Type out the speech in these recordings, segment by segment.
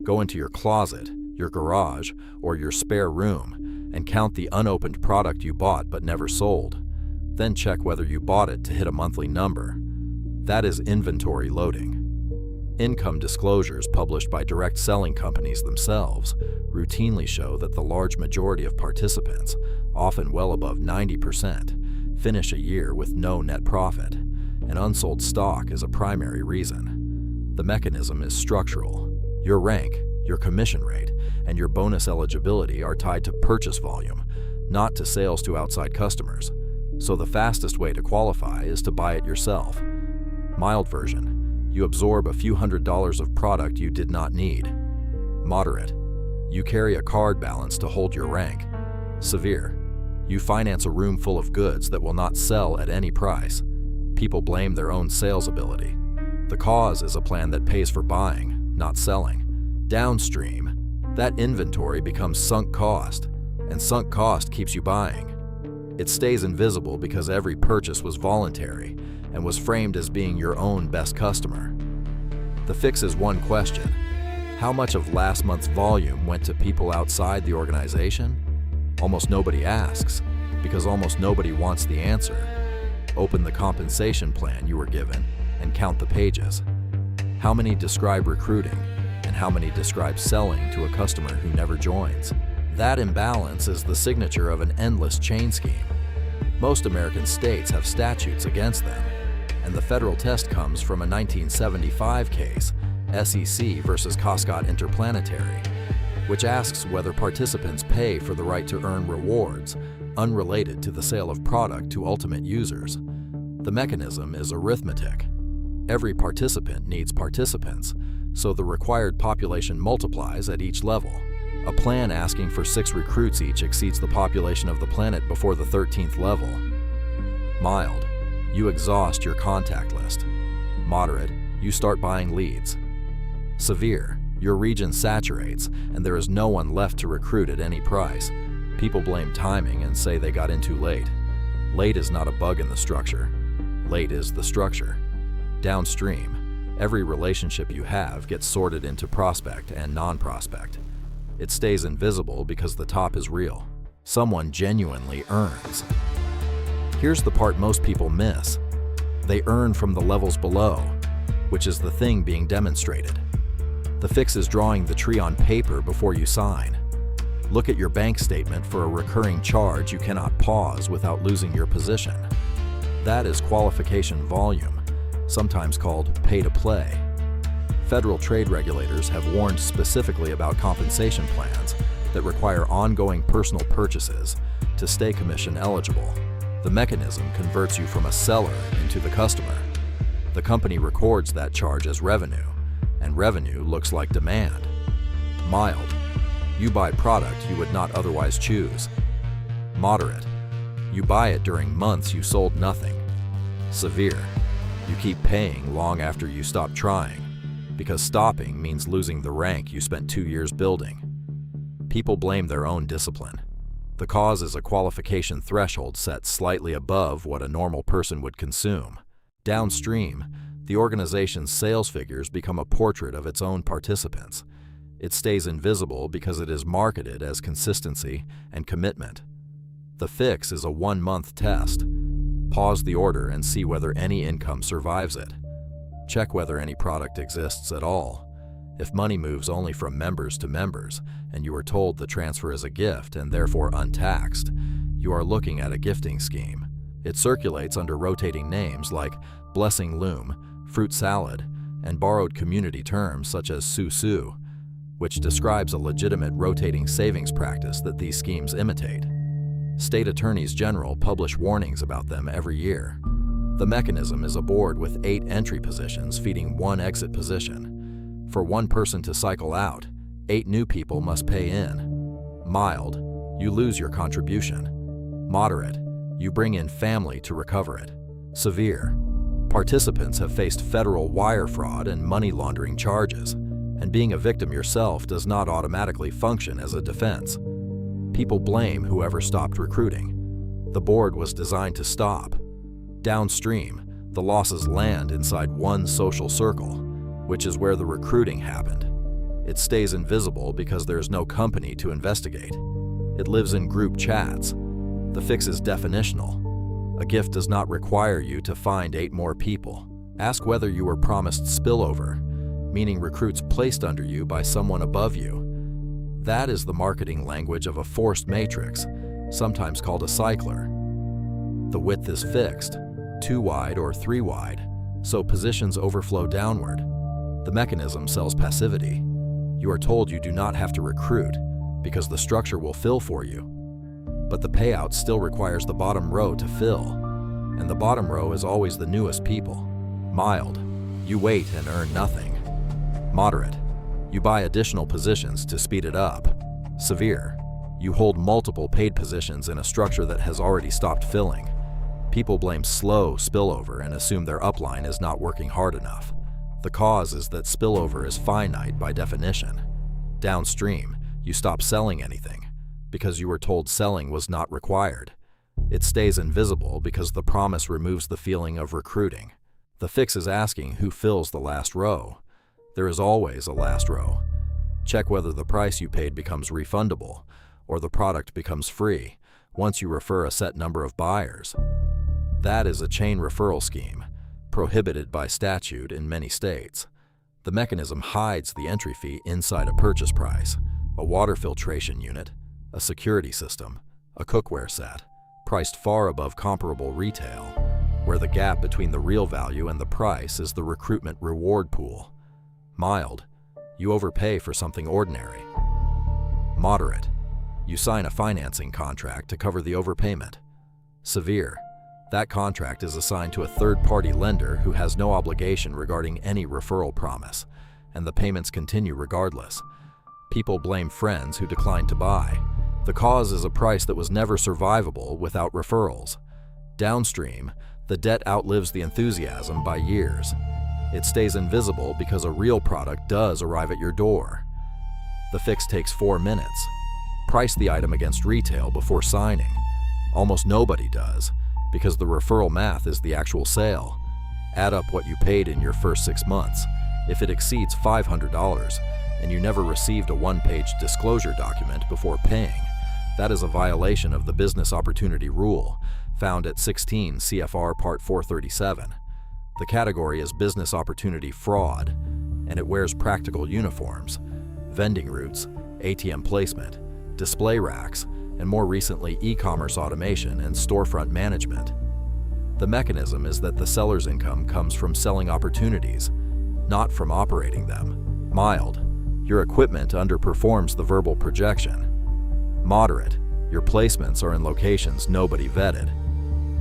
Go into your closet, your garage, or your spare room and count the unopened product you bought but never sold. Then check whether you bought it to hit a monthly number. That is inventory loading. Income disclosures published by direct selling companies themselves routinely show that the large majority of participants, often well above 90%, finish a year with no net profit, and unsold stock is a primary reason. The mechanism is structural. Your rank, your commission rate, and your bonus eligibility are tied to purchase volume, not to sales to outside customers. So the fastest way to qualify is to buy it yourself. Mild version: you absorb a few $100s of product you did not need. Moderate: you carry a card balance to hold your rank. Severe: you finance a room full of goods that will not sell at any price. People blame their own sales ability. The cause is a plan that pays for buying, not selling. Downstream: that inventory becomes sunk cost, and sunk cost keeps you buying. It stays invisible because every purchase was voluntary and was framed as being your own best customer. The fix is one question: how much of last month's volume went to people outside the organization? Almost nobody asks, because almost nobody wants the answer. Open the compensation plan you were given and count the pages. How many describe recruiting, and how many describe selling to a customer who never joins? That imbalance is the signature of an endless chain scheme. Most American states have statutes against them, and the federal test comes from a 1975 case, SEC versus Coscott Interplanetary, which asks whether participants pay for the right to earn rewards unrelated to the sale of product to ultimate users. The mechanism is arithmetic. Every participant needs participants, so the required population multiplies at each level. A plan asking for 6 recruits each exceeds the population of the planet before the 13th level. Mild: you exhaust your contact list. Moderate: you start buying leads. Severe: your region saturates and there is no one left to recruit at any price. People blame timing and say they got in too late. Late is not a bug in the structure. Late is the structure. Downstream: every relationship you have gets sorted into prospect and non-prospect. It stays invisible because the top is real. Someone genuinely earns. Here's the part most people miss: they earn from the levels below, which is the thing being demonstrated. The fix is drawing the tree on paper before you sign. Look at your bank statement for a recurring charge you cannot pause without losing your position. That is qualification volume, sometimes called pay-to-play. Federal trade regulators have warned specifically about compensation plans that require ongoing personal purchases to stay commission eligible. The mechanism converts you from a seller into the customer. The company records that charge as revenue, and revenue looks like demand. Mild: you buy product you would not otherwise choose. Moderate: you buy it during months you sold nothing. Severe: you keep paying long after you stop trying, because stopping means losing the rank you spent 2 years building. People blame their own discipline. The cause is a qualification threshold set slightly above what a normal person would consume. Downstream, the organization's sales figures become a portrait of its own participants. It stays invisible because it is marketed as consistency and commitment. The fix is a 1-month test. Pause the order and see whether any income survives it. Check whether any product exists at all. If money moves only from members to members, and you are told the transfer is a gift and therefore untaxed, you are looking at a gifting scheme. It circulates under rotating names like blessing loom, fruit salad, and borrowed community terms such as su-su, which describes a legitimate rotating savings practice that these schemes imitate. State attorneys general publish warnings about them every year. The mechanism is a board with 8 entry positions feeding 1 exit position. For 1 person to cycle out, 8 new people must pay in. Mild: you lose your contribution. Moderate: you bring in family to recover it. Severe: participants have faced federal wire fraud and money laundering charges, and being a victim yourself does not automatically function as a defense. People blame whoever stopped recruiting. The board was designed to stop. Downstream, the losses land inside one social circle, which is where the recruiting happened. It stays invisible because there's no company to investigate. It lives in group chats. The fix is definitional. A gift does not require you to find 8 more people. Ask whether you were promised spillover, meaning recruits placed under you by someone above you. That is the marketing language of a forced matrix, sometimes called a cycler. The width is fixed, 2 wide or 3 wide, so positions overflow downward. The mechanism sells passivity. You are told you do not have to recruit because the structure will fill for you. But the payout still requires the bottom row to fill, and the bottom row is always the newest people. Mild, you wait and earn nothing. Moderate, you buy additional positions to speed it up. Severe, you hold multiple paid positions in a structure that has already stopped filling. People blame slow spillover and assume their upline is not working hard enough. The cause is that spillover is finite by definition. Downstream, you stop selling anything because you were told selling was not required. It stays invisible because the promise removes the feeling of recruiting. The fix is asking who fills the last row. There is always a last row. Check whether the price you paid becomes refundable or the product becomes free once you refer a set number of buyers. That is a chain referral scheme, prohibited by statute in many states. The mechanism hides the entry fee inside a purchase price, a water filtration unit, a security system, a cookware set, priced far above comparable retail, where the gap between the real value and the price is the recruitment reward pool. Mild, you overpay for something ordinary. Moderate, you sign a financing contract to cover the overpayment. Severe, that contract is assigned to a third-party lender who has no obligation regarding any referral promise, and the payments continue regardless. People blame friends who declined to buy. The cause is a price that was never survivable without referrals. Downstream, the debt outlives the enthusiasm by years. It stays invisible because a real product does arrive at your door. The fix takes 4 minutes. Price the item against retail before signing. Almost nobody does, because the referral math is the actual sale. Add up what you paid in your first 6 months. If it exceeds $500 and you never received a 1-page disclosure document before paying, that is a violation of the business opportunity rule, found at 16 CFR Part 437. The category is business opportunity fraud, and it wears practical uniforms, vending routes, ATM placement, display racks, and more recently e-commerce automation and storefront management. The mechanism is that the seller's income comes from selling opportunities, not from operating them. Mild, your equipment underperforms the verbal projection. Moderate, your placements are in locations nobody vetted.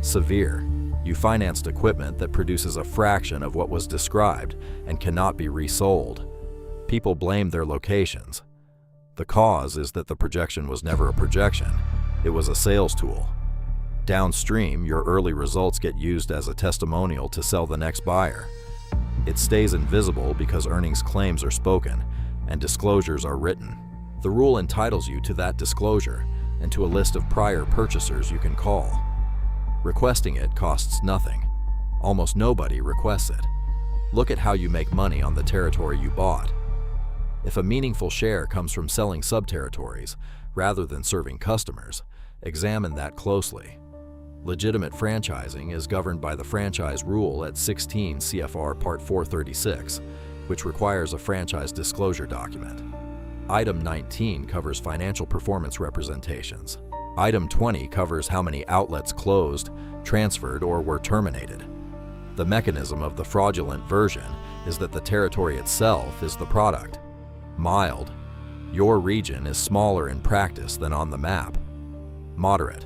Severe, you financed equipment that produces a fraction of what was described and cannot be resold. People blame their locations. The cause is that the projection was never a projection, it was a sales tool. Downstream, your early results get used as a testimonial to sell the next buyer. It stays invisible because earnings claims are spoken and disclosures are written. The rule entitles you to that disclosure and to a list of prior purchasers you can call. Requesting it costs nothing. Almost nobody requests it. Look at how you make money on the territory you bought. If a meaningful share comes from selling sub-territories rather than serving customers, examine that closely. Legitimate franchising is governed by the franchise rule at 16 CFR Part 436, which requires a franchise disclosure document. Item 19 covers financial performance representations. Item 20 covers how many outlets closed, transferred, or were terminated. The mechanism of the fraudulent version is that the territory itself is the product. Mild, your region is smaller in practice than on the map. Moderate,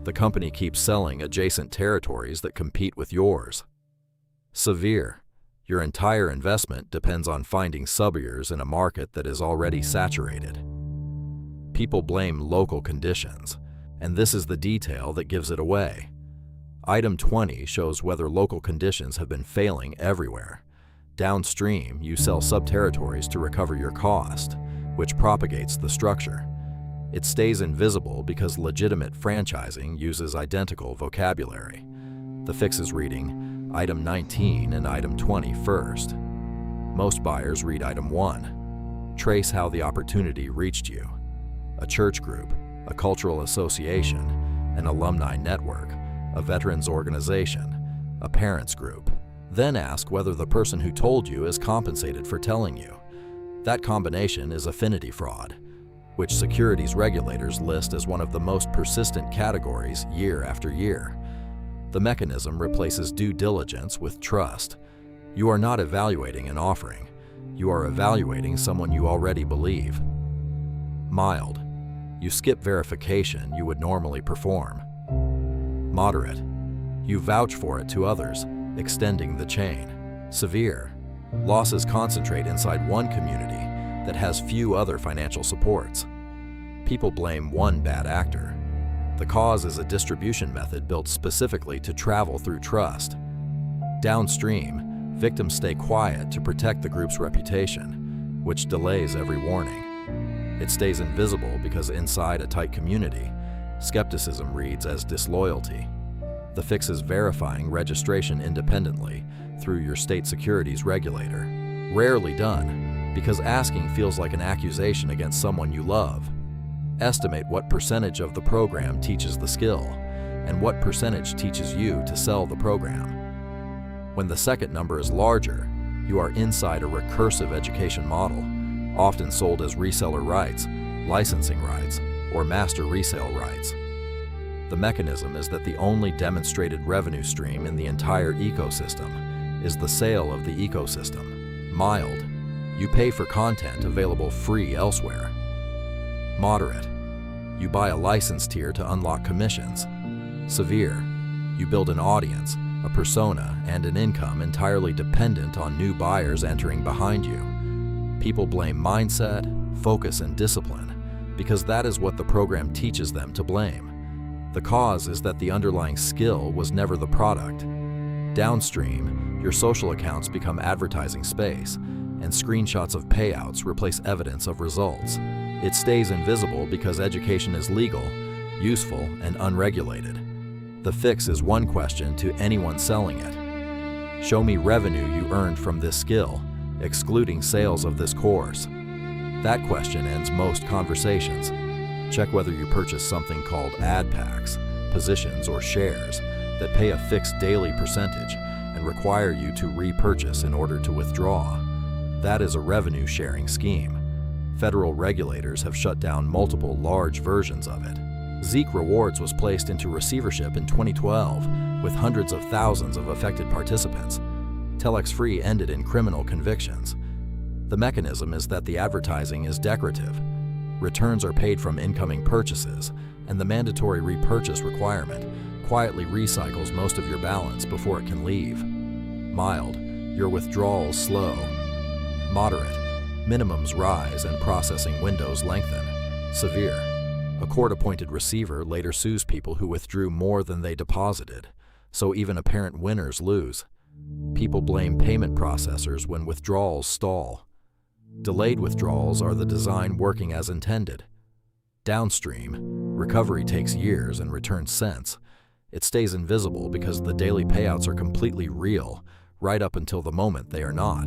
the company keeps selling adjacent territories that compete with yours. Severe, your entire investment depends on finding subbuyers in a market that is already saturated. People blame local conditions, and this is the detail that gives it away. Item 20 shows whether local conditions have been failing everywhere. Downstream, you sell sub-territories to recover your cost, which propagates the structure. It stays invisible because legitimate franchising uses identical vocabulary. The fix is reading Item 19 and Item 20 first. Most buyers read Item 1. Trace how the opportunity reached you. A church group, a cultural association, an alumni network, a veterans organization, a parents group. Then ask whether the person who told you is compensated for telling you. That combination is affinity fraud, which securities regulators list as one of the most persistent categories year after year. The mechanism replaces due diligence with trust. You are not evaluating an offering. You are evaluating someone you already believe. Mild. You skip verification you would normally perform. Moderate. You vouch for it to others, extending the chain. Severe. Losses concentrate inside one community that has few other financial supports. People blame one bad actor. The cause is a distribution method built specifically to travel through trust. Downstream, victims stay quiet to protect the group's reputation, which delays every warning. It stays invisible because inside a tight community, skepticism reads as disloyalty. The fix is verifying registration independently through your state securities regulator. Rarely done, because asking feels like an accusation against someone you love. Estimate what percentage of the program teaches the skill, and what percentage teaches you to sell the program. When the second number is larger, you are inside a recursive education model, often sold as reseller rights, licensing rights, or master resale rights. The mechanism is that the only demonstrated revenue stream in the entire ecosystem is the sale of the ecosystem. Mild. You pay for content available free elsewhere. Moderate. You buy a license tier to unlock commissions. Severe. You build an audience, a persona, and an income entirely dependent on new buyers entering behind you. People blame mindset, focus, and discipline because that is what the program teaches them to blame. The cause is that the underlying skill was never the product. Downstream, your social accounts become advertising space, and screenshots of payouts replace evidence of results. It stays invisible because education is legal, useful, and unregulated. The fix is one question to anyone selling it. Show me revenue you earned from this skill, excluding sales of this course. That question ends most conversations. Check whether you purchase something called ad packs, positions, or shares that pay a fixed daily percentage and require you to repurchase in order to withdraw. That is a revenue sharing scheme. Federal regulators have shut down multiple large versions of it. Zeek Rewards was placed into receivership in 2012 with hundreds of thousands of affected participants. Telex Free ended in criminal convictions. The mechanism is that the advertising is decorative. Returns are paid from incoming purchases, and the mandatory repurchase requirement quietly recycles most of your balance before it can leave. Mild. Your withdrawals slow. Moderate. Minimums rise and processing windows lengthen. Severe. A court-appointed receiver later sues people who withdrew more than they deposited, so even apparent winners lose. People blame payment processors when withdrawals stall. Delayed withdrawals are the design working as intended. Downstream, recovery takes years and returns cents. It stays invisible because the daily payouts are completely real, right up until the moment they are not.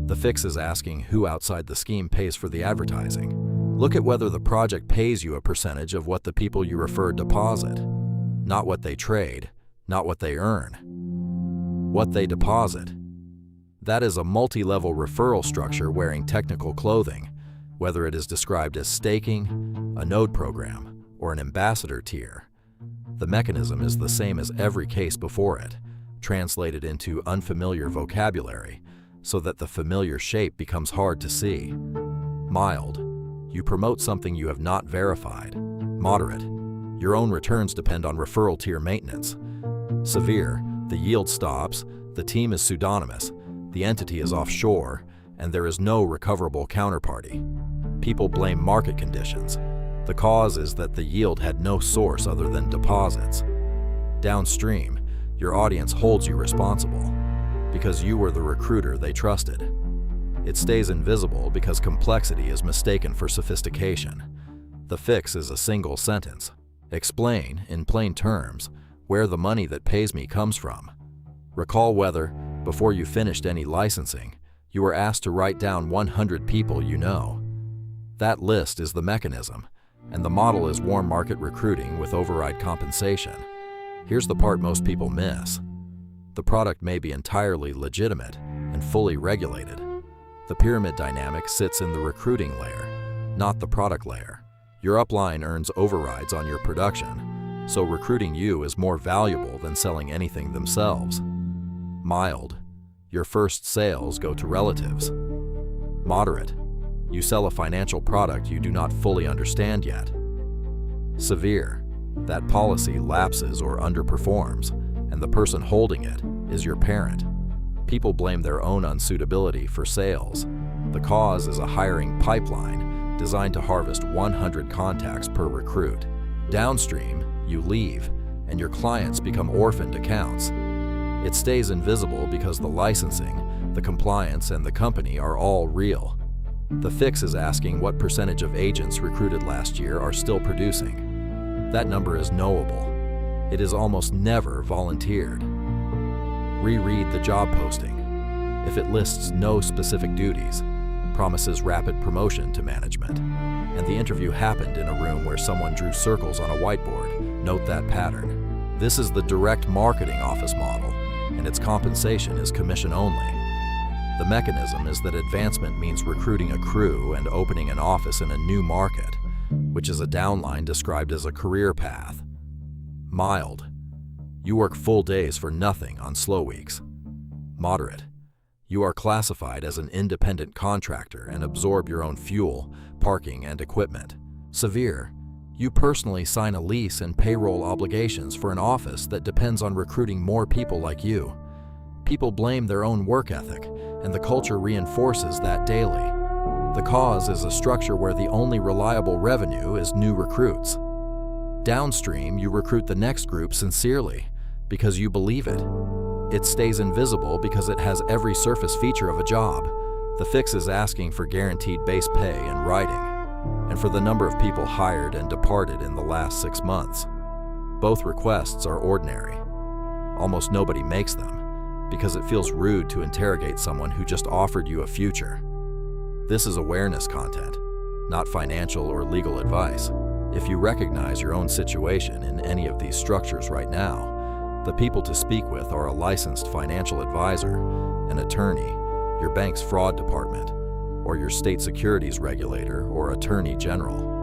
The fix is asking who outside the scheme pays for the advertising. Look at whether the project pays you a percentage of what the people you refer deposit. Not what they trade, not what they earn. What they deposit. That is a multi-level referral structure wearing technical clothing, whether it is described as staking, a node program, or an ambassador tier. The mechanism is the same as every case before it, translated into unfamiliar vocabulary, so that the familiar shape becomes hard to see. Mild. You promote something you have not verified. Moderate. Your own returns depend on referral tier maintenance. Severe. The yield stops, the team is pseudonymous, the entity is offshore, and there is no recoverable counterparty. People blame market conditions. The cause is that the yield had no source other than deposits. Downstream, your audience holds you responsible because you were the recruiter they trusted. It stays invisible because complexity is mistaken for sophistication. The fix is a single sentence. Explain, in plain terms, where the money that pays me comes from. Recall whether, before you finished any licensing, You are asked to write down 100 people you know. That list is the mechanism, and the model is warm market recruiting with override compensation. Here's the part most people miss. The product may be entirely legitimate and fully regulated. The pyramid dynamic sits in the recruiting layer, not the product layer. Your upline earns overrides on your production, so recruiting you is more valuable than selling anything themselves. Mild, your first sales go to relatives. Moderate, you sell a financial product you do not fully understand yet. Severe, that policy lapses or underperforms, and the person holding it is your parent. People blame their own unsuitability for sales. The cause is a hiring pipeline designed to harvest 100 contacts per recruit. Downstream, you leave, and your clients become orphaned accounts. It stays invisible because the licensing, the compliance, and the company are all real. The fix is asking what percentage of agents recruited last year are still producing. That number is knowable. It is almost never volunteered. Reread the job posting. If it lists no specific duties, promises rapid promotion to management, and the interview happened in a room where someone drew circles on a whiteboard, note that pattern. This is the direct marketing office model, and its compensation is commission only. The mechanism is that advancement means recruiting a crew and opening an office in a new market, which is a downline described as a career path. Mild, you work full days for nothing on slow weeks. Moderate, you are classified as an independent contractor and absorb your own fuel, parking, and equipment. Severe, you personally sign a lease and payroll obligations for an office that depends on recruiting more people like you. People blame their own work ethic, and the culture reinforces that daily. The cause is a structure where the only reliable revenue is new recruits. Downstream, you recruit the next group sincerely, because you believe it. It stays invisible because it has every surface feature of a job. The fix is asking for guaranteed base pay in writing, and for the number of people hired and departed in the last 6 months. Both requests are ordinary. Almost nobody makes them, because it feels rude to interrogate someone who just offered you a future. This is awareness content, not financial or legal advice. If you recognize your own situation in any of these structures right now, the people to speak with are a licensed financial advisor, an attorney, your bank's fraud department, or your state securities regulator or attorney general.